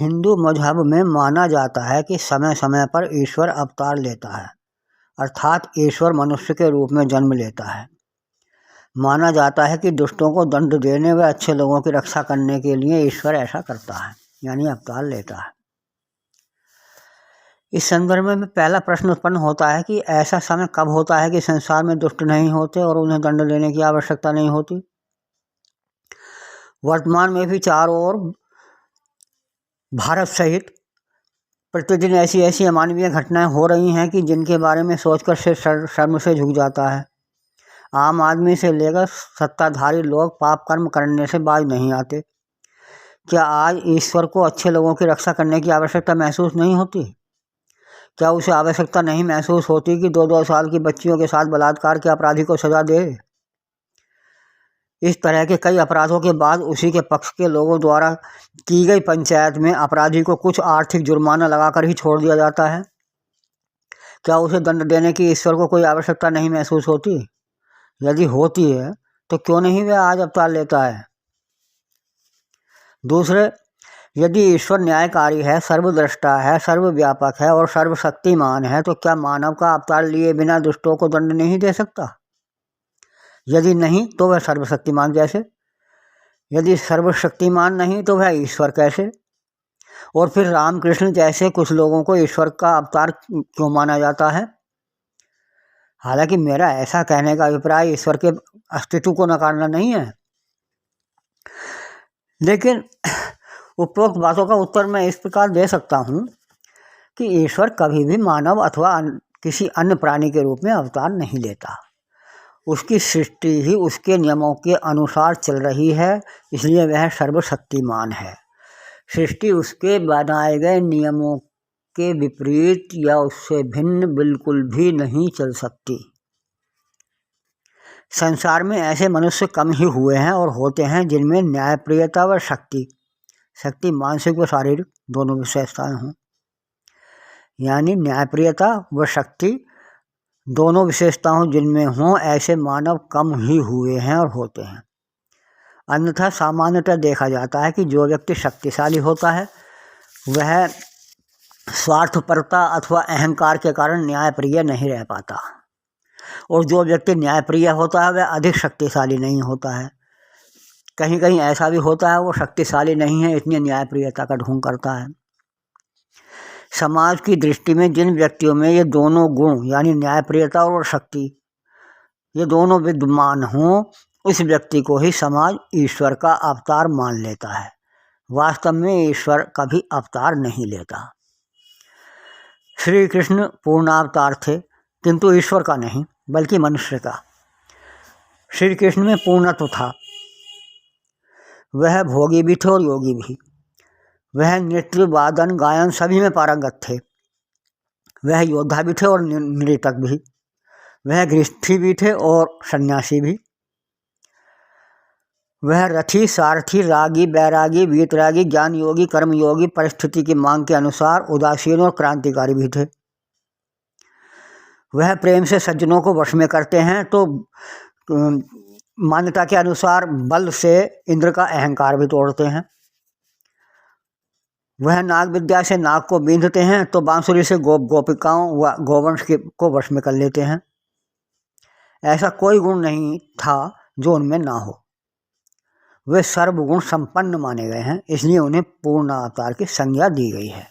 हिंदू मजहब में माना जाता है कि समय समय पर ईश्वर अवतार लेता है, अर्थात ईश्वर मनुष्य के रूप में जन्म लेता है। माना जाता है कि दुष्टों को दंड देने व अच्छे लोगों की रक्षा करने के लिए ईश्वर ऐसा करता है, यानी अवतार लेता है। इस संदर्भ में पहला प्रश्न उत्पन्न होता है कि ऐसा समय कब होता है कि संसार में दुष्ट नहीं होते और उन्हें दंड देने की आवश्यकता नहीं होती। वर्तमान में भी चारों ओर भारत सहित प्रतिदिन ऐसी ऐसी अमानवीय घटनाएं हो रही हैं कि जिनके बारे में सोचकर सिर शर्म से झुक जाता है। आम आदमी से लेकर सत्ताधारी लोग पाप कर्म करने से बाज नहीं आते। क्या आज ईश्वर को अच्छे लोगों की रक्षा करने की आवश्यकता महसूस नहीं होती? क्या उसे आवश्यकता नहीं महसूस होती कि 2-2 साल की बच्चियों के साथ बलात्कार के अपराधी को सजा दे? इस तरह के कई अपराधों के बाद उसी के पक्ष के लोगों द्वारा की गई पंचायत में अपराधी को कुछ आर्थिक जुर्माना लगाकर ही छोड़ दिया जाता है। क्या उसे दंड देने की ईश्वर को कोई आवश्यकता नहीं महसूस होती? यदि होती है तो क्यों नहीं वह आज अवतार लेता है? दूसरे, यदि ईश्वर न्यायकारी है, सर्वद्रष्टा है, सर्वव्यापक है और सर्वशक्तिमान है, तो क्या मानव का अवतार लिए बिना दुष्टों को दंड नहीं दे सकता? यदि नहीं तो वह सर्वशक्तिमान कैसे? यदि सर्वशक्तिमान नहीं तो वह ईश्वर कैसे? और फिर रामकृष्ण जैसे कुछ लोगों को ईश्वर का अवतार क्यों माना जाता है? हालांकि मेरा ऐसा कहने का अभिप्राय ईश्वर के अस्तित्व को नकारना नहीं है, लेकिन उपरोक्त बातों का उत्तर मैं इस प्रकार दे सकता हूँ कि ईश्वर कभी भी मानव अथवा किसी अन्य प्राणी के रूप में अवतार नहीं लेता। उसकी सृष्टि ही उसके नियमों के अनुसार चल रही है, इसलिए वह सर्वशक्तिमान है। सृष्टि उसके बनाए गए नियमों के विपरीत या उससे भिन्न बिल्कुल भी नहीं चल सकती। संसार में ऐसे मनुष्य कम ही हुए हैं और होते हैं जिनमें न्यायप्रियता व शक्ति मानसिक व शारीरिक दोनों विशेषताएं हों। यानी न्यायप्रियता व शक्ति दोनों विशेषताओं जिनमें हों, ऐसे मानव कम ही हुए हैं और होते हैं। अन्यथा सामान्यतः देखा जाता है कि जो व्यक्ति शक्तिशाली होता है वह स्वार्थपरता अथवा अहंकार के कारण न्यायप्रिय नहीं रह पाता, और जो व्यक्ति न्यायप्रिय होता है वह अधिक शक्तिशाली नहीं होता है। कहीं कहीं ऐसा भी होता है वो शक्तिशाली नहीं है, इतनी न्यायप्रियता का ढोंग करता है। समाज की दृष्टि में जिन व्यक्तियों में ये दोनों गुण यानी न्यायप्रियता और शक्ति ये दोनों विद्यमान हों, उस व्यक्ति को ही समाज ईश्वर का अवतार मान लेता है। वास्तव में ईश्वर कभी अवतार नहीं लेता। श्री कृष्ण पूर्णावतार थे, किंतु ईश्वर का नहीं बल्कि मनुष्य का। श्री कृष्ण में पूर्णत्व था। वह भोगी भी थे और योगी भी। वह नृत्य वादन गायन सभी में पारंगत थे। वह योद्धा भी थे और नृतक भी। वह गृहस्थी भी थे और सन्यासी भी। वह रथी, सारथी, रागी, बैरागी, वीतरागी, ज्ञान योगी, कर्मयोगी, परिस्थिति की मांग के अनुसार उदासीन और क्रांतिकारी भी थे। वह प्रेम से सज्जनों को वश में करते हैं तो मान्यता के अनुसार बल से इंद्र का अहंकार भी तोड़ते हैं। वह नाग विद्या से नाग को बींधते हैं तो बांसुरी से गोपिकाओं व गोवंश को वश में कर लेते हैं। ऐसा कोई गुण नहीं था जो उनमें ना हो। वे सर्वगुण संपन्न माने गए हैं, इसलिए उन्हें पूर्ण अवतार की संज्ञा दी गई है।